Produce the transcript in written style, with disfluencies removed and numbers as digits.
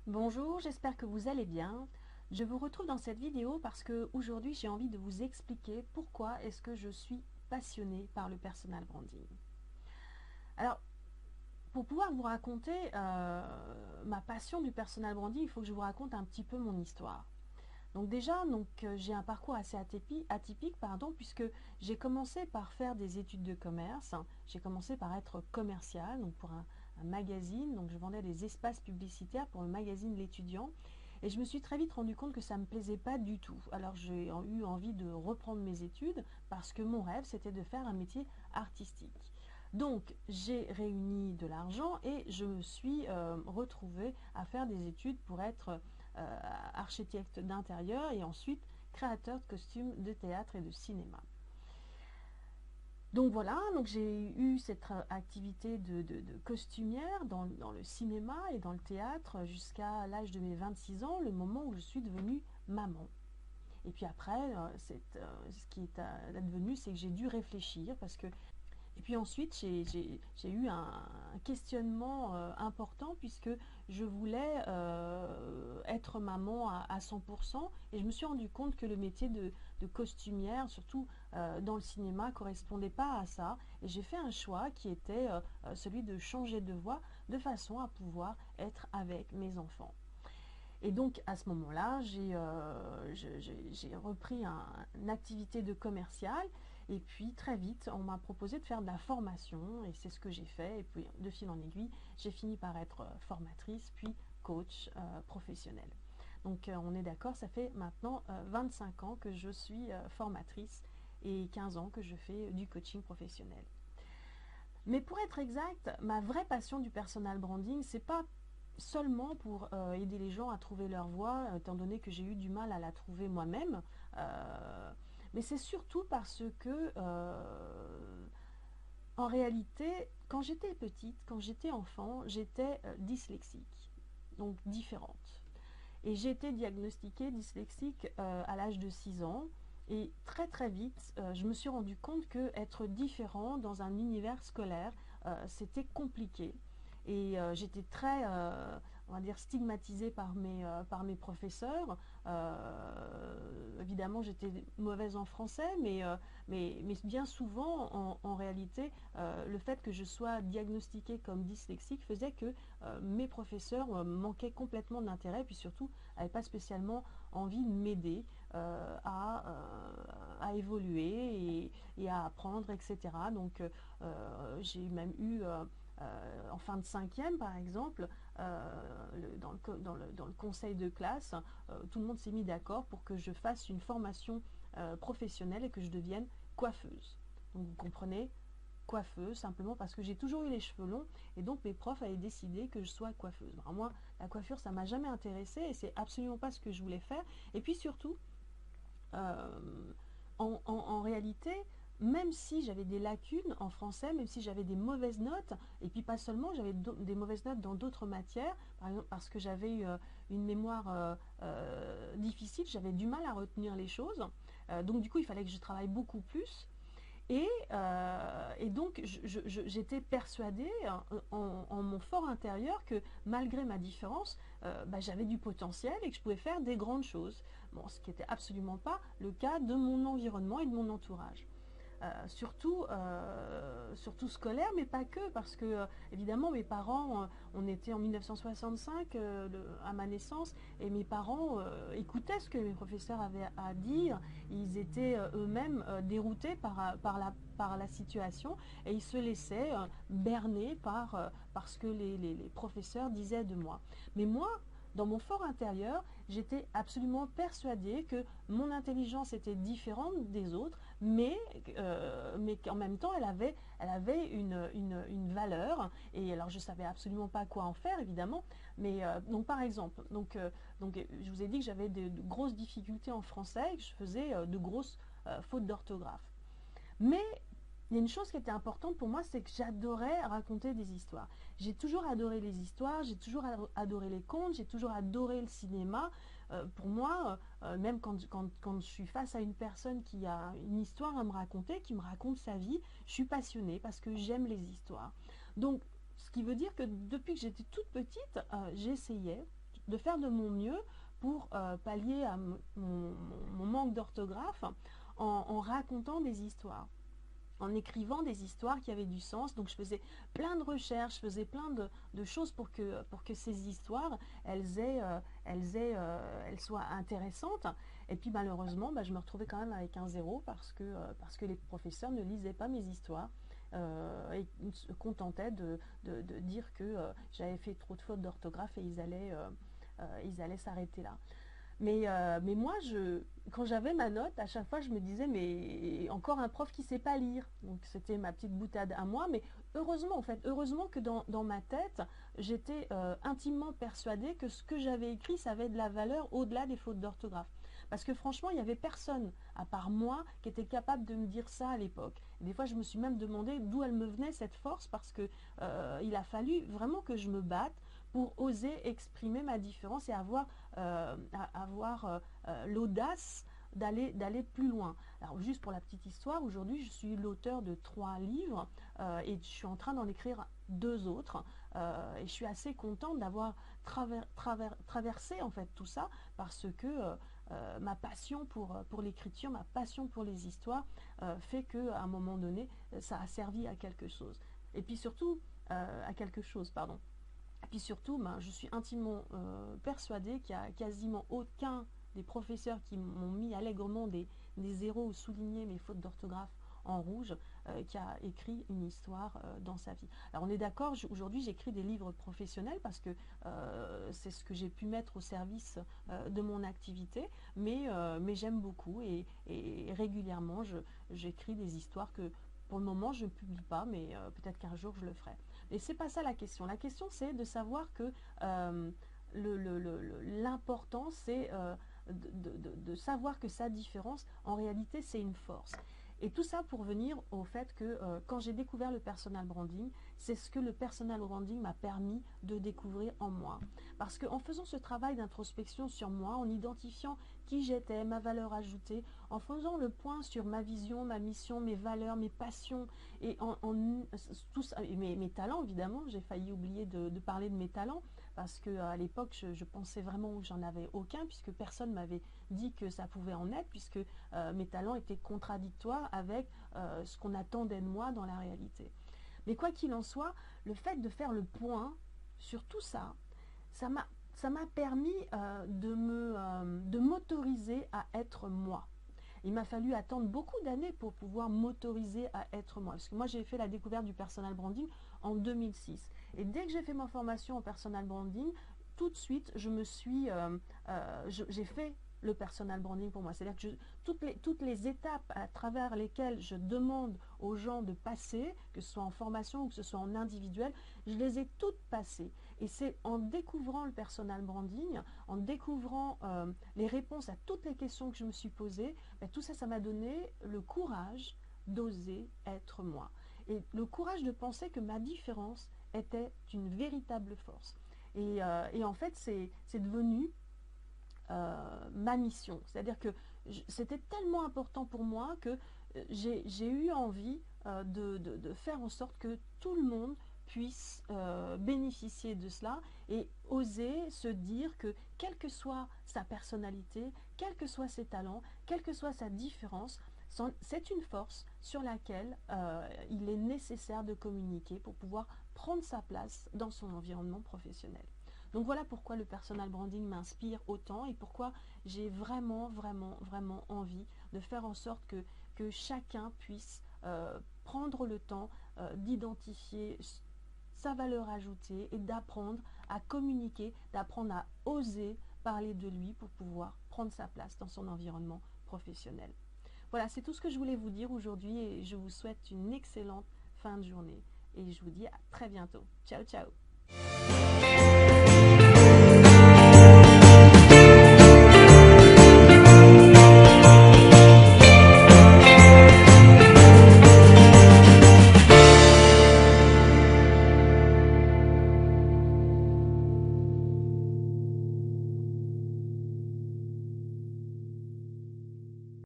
Bonjour, j'espère que vous allez bien. Je vous retrouve dans cette vidéo parce que aujourd'hui j'ai envie de vous expliquer pourquoi est-ce que je suis passionnée par le personal branding. Alors, pour pouvoir vous raconter ma passion du personal branding, il faut que je vous raconte un petit peu mon histoire. Donc déjà, j'ai un parcours assez atypique, puisque j'ai commencé par faire des études de commerce. J'ai commencé par être commercial, donc pour un magazine. Donc je vendais des espaces publicitaires pour le magazine L'Étudiant. Et je me suis très vite rendu compte que ça ne me plaisait pas du tout. Alors j'ai eu envie de reprendre mes études parce que mon rêve c'était de faire un métier artistique. Donc j'ai réuni de l'argent et je me suis retrouvée à faire des études pour être architecte d'intérieur et ensuite créateur de costumes de théâtre et de cinéma. Donc voilà, donc j'ai eu cette activité de costumière dans le cinéma et dans le théâtre jusqu'à l'âge de mes 26 ans, le moment où je suis devenue maman. Et puis après, ce qui est advenu, c'est que j'ai dû réfléchir parce que et puis ensuite, j'ai eu un questionnement important puisque je voulais être maman à 100% et je me suis rendu compte que le métier de costumière, surtout dans le cinéma, correspondait pas à ça. Et j'ai fait un choix qui était celui de changer de voie de façon à pouvoir être avec mes enfants. Et donc à ce moment-là, j'ai repris une activité de commercial et puis très vite, on m'a proposé de faire de la formation et c'est ce que j'ai fait. Et puis de fil en aiguille, j'ai fini par être formatrice puis coach professionnel. Donc on est d'accord, ça fait maintenant 25 ans que je suis formatrice et 15 ans que je fais du coaching professionnel. Mais pour être exact, ma vraie passion du personal branding, c'est pas seulement pour aider les gens à trouver leur voie, étant donné que j'ai eu du mal à la trouver moi-même, euh, mais c'est surtout parce que, en réalité, quand j'étais petite, quand j'étais enfant, j'étais dyslexique, donc différente. Et j'ai été diagnostiquée dyslexique à l'âge de 6 ans. Et très très vite, je me suis rendu compte que être différent dans un univers scolaire, c'était compliqué. Et j'étais très, on va dire, stigmatisée par mes professeurs. Évidemment, j'étais mauvaise en français, mais bien souvent, en réalité, le fait que je sois diagnostiquée comme dyslexique faisait que mes professeurs manquaient complètement d'intérêt, puis surtout n'avaient pas spécialement envie de m'aider à évoluer et à apprendre, etc. Donc j'ai même eu en fin de cinquième, par exemple, dans le conseil de classe, tout le monde s'est mis d'accord pour que je fasse une formation professionnelle et que je devienne coiffeuse. Donc vous comprenez, coiffeuse, simplement parce que j'ai toujours eu les cheveux longs et donc mes profs avaient décidé que je sois coiffeuse. Alors moi, la coiffure, ça m'a jamais intéressée et c'est absolument pas ce que je voulais faire. Et puis surtout, euh, en réalité, même si j'avais des lacunes en français, même si j'avais des mauvaises notes, et puis pas seulement, j'avais des mauvaises notes dans d'autres matières, par exemple parce que j'avais eu une mémoire difficile, j'avais du mal à retenir les choses. Donc du coup, il fallait que je travaille beaucoup plus. Et donc, j'étais persuadée en mon fort intérieur que malgré ma différence, j'avais du potentiel et que je pouvais faire des grandes choses. Bon, ce qui n'était absolument pas le cas de mon environnement et de mon entourage. Surtout scolaire, mais pas que, parce que évidemment mes parents, on était en 1965 à ma naissance, et mes parents écoutaient ce que mes professeurs avaient à dire, ils étaient eux-mêmes déroutés par la situation, et ils se laissaient berner par ce que les professeurs disaient de moi. Mais moi, dans mon fort intérieur, j'étais absolument persuadée que mon intelligence était différente des autres, mais qu'en même temps, elle avait une valeur. Et alors, je ne savais absolument pas quoi en faire, évidemment. Mais donc, par exemple, je vous ai dit que j'avais de grosses difficultés en français et que je faisais de grosses fautes d'orthographe. Mais il y a une chose qui était importante pour moi, c'est que j'adorais raconter des histoires. J'ai toujours adoré les histoires, j'ai toujours adoré les contes, j'ai toujours adoré le cinéma. Pour moi, même quand je suis face à une personne qui a une histoire à me raconter, qui me raconte sa vie, je suis passionnée parce que j'aime les histoires. Donc, ce qui veut dire que depuis que j'étais toute petite, j'essayais, de faire de mon mieux pour pallier à mon manque d'orthographe en racontant des histoires, en écrivant des histoires qui avaient du sens. Donc je faisais plein de recherches, je faisais plein de choses pour que ces histoires, elles soient intéressantes. Et puis malheureusement, je me retrouvais quand même avec un zéro parce que les professeurs ne lisaient pas mes histoires. Et se contentaient de dire que j'avais fait trop de fautes d'orthographe et ils allaient s'arrêter là. Mais moi, quand j'avais ma note, à chaque fois, je me disais, mais encore un prof qui ne sait pas lire. Donc c'était ma petite boutade à moi. Mais heureusement, en fait, heureusement que dans ma tête, j'étais intimement persuadée que ce que j'avais écrit, ça avait de la valeur au-delà des fautes d'orthographe. Parce que franchement, il n'y avait personne, à part moi, qui était capable de me dire ça à l'époque. Des fois, je me suis même demandé d'où elle me venait cette force, parce que il a fallu vraiment que je me batte pour oser exprimer ma différence et avoir l'audace d'aller plus loin. Alors juste pour la petite histoire, aujourd'hui je suis l'auteur de 3 livres et je suis en train d'en écrire 2 autres et je suis assez contente d'avoir traversé en fait tout ça parce que ma passion pour l'écriture, ma passion pour les histoires fait qu'à un moment donné ça a servi à quelque chose. Et puis surtout à quelque chose, pardon. Et puis surtout, je suis intimement persuadée qu'il n'y a quasiment aucun des professeurs qui m'ont mis allègrement des zéros ou souligné mes fautes d'orthographe en rouge qui a écrit une histoire dans sa vie. Alors on est d'accord, aujourd'hui j'écris des livres professionnels parce que c'est ce que j'ai pu mettre au service de mon activité, mais j'aime beaucoup et régulièrement j'écris des histoires que pour le moment je ne publie pas, mais peut-être qu'un jour je le ferai. Et c'est pas ça la question. La question c'est de savoir que l'important c'est de savoir que sa différence en réalité c'est une force. Et tout ça pour venir au fait que quand j'ai découvert le personal branding, c'est ce que le personal branding m'a permis de découvrir en moi. Parce qu'en faisant ce travail d'introspection sur moi, en identifiant qui j'étais, ma valeur ajoutée, en faisant le point sur ma vision, ma mission, mes valeurs, mes passions, et tout ça, et mes talents évidemment, j'ai failli oublier de parler de mes talents, parce qu'à l'époque, je pensais vraiment que j'en avais aucun, puisque personne m'avait dit que ça pouvait en être, puisque mes talents étaient contradictoires avec ce qu'on attendait de moi dans la réalité. Mais quoi qu'il en soit, le fait de faire le point sur tout ça, ça m'a permis de m'autoriser à être moi. Il m'a fallu attendre beaucoup d'années pour pouvoir m'autoriser à être moi. Parce que moi, j'ai fait la découverte du personal branding en 2006. Et dès que j'ai fait ma formation en personal branding, tout de suite, j'ai fait le personal branding pour moi. C'est-à-dire que toutes les étapes à travers lesquelles je demande aux gens de passer, que ce soit en formation ou que ce soit en individuel, je les ai toutes passées. Et c'est en découvrant le personal branding, en découvrant les réponses à toutes les questions que je me suis posées, tout ça, ça m'a donné le courage d'oser être moi. Et le courage de penser que ma différence était une véritable force. Et en fait, c'est devenu ma mission. C'est-à-dire que c'était tellement important pour moi que j'ai eu envie de faire en sorte que tout le monde puisse bénéficier de cela et oser se dire que quelle que soit sa personnalité, quels que soient ses talents, quelle que soit sa différence, c'est une force sur laquelle il est nécessaire de communiquer pour pouvoir prendre sa place dans son environnement professionnel. Donc voilà pourquoi le personal branding m'inspire autant et pourquoi j'ai vraiment envie de faire en sorte que chacun puisse prendre le temps d'identifier sa valeur ajoutée et d'apprendre à communiquer, d'apprendre à oser parler de lui pour pouvoir prendre sa place dans son environnement professionnel. Voilà, c'est tout ce que je voulais vous dire aujourd'hui et je vous souhaite une excellente fin de journée. Et je vous dis à très bientôt. Ciao, ciao!